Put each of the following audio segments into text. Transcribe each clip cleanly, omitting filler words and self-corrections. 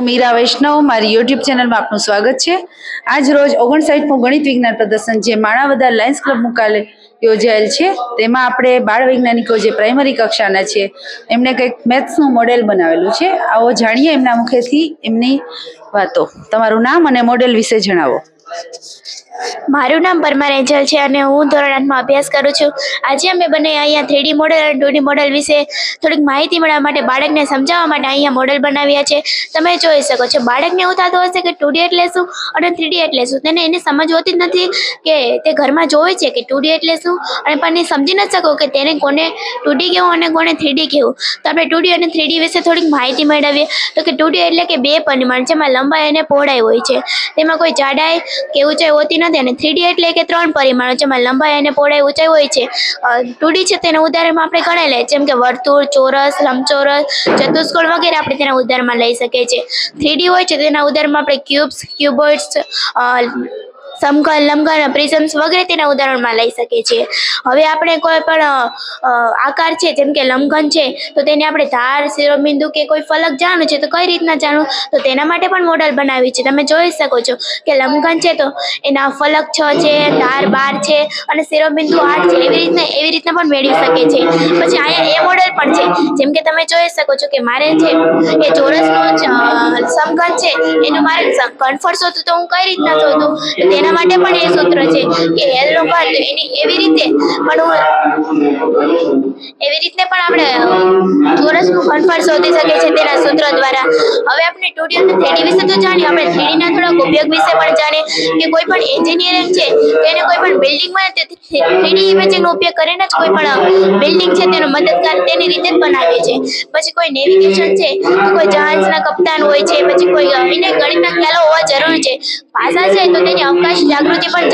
હું મીરા વૈષ્ણવ, મારી યુટ્યુબ ચેનલમાં આપનું સ્વાગત છે। આજ રોજ 59મું ગણિત વિજ્ઞાન પ્રદર્શન જે માણાવદર લાયન્સ ક્લબ મુકાલે યોજાયેલ છે, તેમાં આપણે બાળ વૈજ્ઞાનિકો જે પ્રાઇમરી કક્ષાના છે એમણે કંઈક મેથ્સનું મોડેલ બનાવેલું છે। આવો જાણીએ એમના મુખેથી એમની વાતો। તમારું નામ અને મોડેલ વિશે જણાવો। મારું નામ પરમાર એન્જલ છે અને હું ધોરણ 8માં અભ્યાસ કરું છું। આજે અમે બંને અહીંયા 3D મોડેલ અને 2D મોડેલ વિશે થોડીક માહિતી મેળવવા માટે બાળકને સમજાવવા માટે અહીંયા મોડેલ બનાવ્યા છે। તમે જોઈ શકો છો, બાળકને એવું થતું હશે કે 2D એટલે શું અને 3D એટલે શું, એને સમજ હોતી જ નથી કે તે ઘરમાં જોવે છે કે 2D એટલે શું અને પણ એ સમજી નથી શકો કે તેને કોને 2D કહેવું અને કોને 3D કહેવું। તો આપણે 2D અને 3D વિશે થોડીક માહિતી મેળવીએ તો કે 2D એટલે કે 2 પરિમાણ જેમાં લંબાઈ અને પહોળાઈ હોય છે, તેમાં કોઈ જાડાઈ કે ઊંચાઈ હોતી નથી। અને 3D એટલે કે 3 પરિમાણો જેમાં લંબાઈ અને પહોળાઈ ઊંચાઈ હોય છે। 2D છે તેના ઉદાહરણમાં આપણે ગણી લઈએ, જેમ કે વર્તુળ, ચોરસ, લંબચોરસ, ચતુષ્કોણ વગેરે આપણે તેના ઉદાહરણમાં લઈ શકીએ છીએ। 3D હોય છે તેના ઉદાહરણમાં આપણે ક્યુબ્સ, ક્યુબોઇડ્સ, સમઘન, લંબઘન, પ્રિઝમ્સ વગેરે તેના ઉદાહરણમાં લઈ શકીએ છીએ। હવે આપણે કોઈ પણ આકાર છે જેમ કે લંબઘન છે તો તેને આપણે ધાર, શિરોબિંદુ કે કોઈ ફલક જાણવું છે તો કઈ રીતના જાણવું, તો તેના માટે પણ મોડલ બનાવી છે। તમે જોઈ શકો છો કે લંબઘન છે તો એના ફલક 6 છે, ધાર 12 છે અને શિરોબિંદુ 8 છે। એવી રીતના પણ મેળવી શકીએ છીએ। પછી અહીંયા એ મોડેલ પણ છે, જેમ કે તમે જોઈ શકો છો કે મારે છે એ ચોરસનું સમઘન છે એનું મારે ઘનફળ શોધવું, તો હું કઈ રીતના શોધું, તો તેના માટે પણ એ સૂત્ર છે કે L નો ઘન, એવી રીતે પણ આપણે ચોરસનું ઘનફળ શોધી શકીએ છીએ તેના સૂત્ર દ્વારા। હવે આપણે 2D અને 3D વિશે તો જાણીએ, આપણે 3D ના થોડાક ઉપયોગ વિશે પણ જાણીએ કે કોઈ પણ એન્જિનિયરિંગ છે તેને કોઈ પણ બિલ્ડિંગ બને 3D ઇમેજિંગનો ઉપયોગ કરીને જ કોઈ પણ બિલ્ડિંગ છે તેનો મદદગાર તેની રીતે જ બનાવે છે। પછી કોઈ નેવિગેશન છે તો કોઈ જહાજના કપ્તાન હોય છે, પછી કોઈ એને ગણિતના ખ્યાલો હોવા જરૂરી છે। ભાષા છે તો તેની અવકાશ જાગૃતિ પણ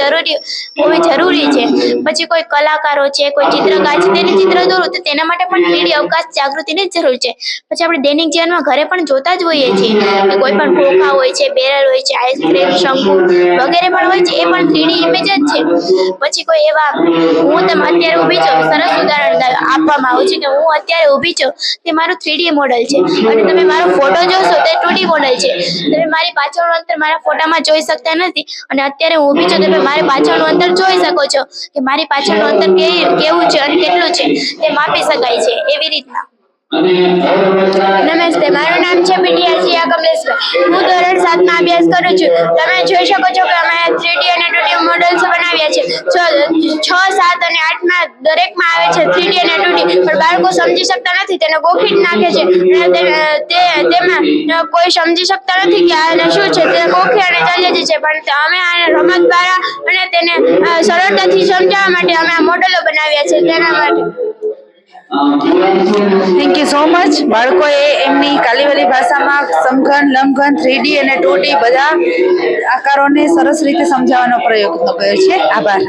હોવી જરૂરી છે। પછી કોઈ કલાકારો છે, કોઈ ચિત્રકાર છે, તેને ચિત્ર દોરવું તો તેના માટે પણ 3D અવકાશ જાગૃતિની જ જરૂર છે। પછી આપણે દૈનિક જીવનમાં ઘરે પણ જોતા જ હોઈએ છીએ કે કોઈ પણ ખોખા હોય છે, બેરલ હોય છે, આઈસ્ક્રીમ, શંકુ વગેરે પણ હોય છે, એ પણ 3D ઇમેજ જ છે। પછી કોઈ એવા તમે અત્યારે ઊભી છો, સરસ ઉદાહરણ આપવામાં આવ્યું છે કે હું અત્યારે ઊભી છું તે મારું 3D મોડલ છે અને તમે મારો ફોટો જોશો તે 2D મોડલ છે। તમે મારી પાછળનું અંતર મારા ફોટામાં જોઈ શકતા નથી અને અત્યારે હું ઊભી છું તમે મારી પાછળનું અંતર જોઈ શકો છો કે મારી પાછળનું અંતર કેવું છે અને કેટલું છે તે માપી શકાય છે। એવી રીતના। નમસ્તે, મારું નામ છે પીટીઆર કમલેશભાઈ, હું ધોરણ 7માં અભ્યાસ કરું છું। તમે જોઈ શકો છો કે અમે 3D અને 2D મોડલ્સ બનાવ્યા છે। 6, 7 અને 8માં દરેકમાં આવે છે 3D અને 2D, પણ બાળકો સમજી શકતા નથી, તેને ગોખી જ નાખે છે અને તેમાં કોઈ સમજી શકતા નથી કે આ શું છે, તે ગોખી અને ચાલે જ છે। પણ અમે આ રમત દ્વારા અને તેને સરળતાથી સમજાવવા માટે અમે આ મોડલો બનાવ્યા છે તેના માટે। Thank you so much. બાળકોએ એમની કાલીવલી ભાષામાં સમઘન, લંબઘન, 3D અને 2D બધા આકારોને સરસ રીતે સમજાવવાનો પ્રયત્ન કર્યો છે। આભાર।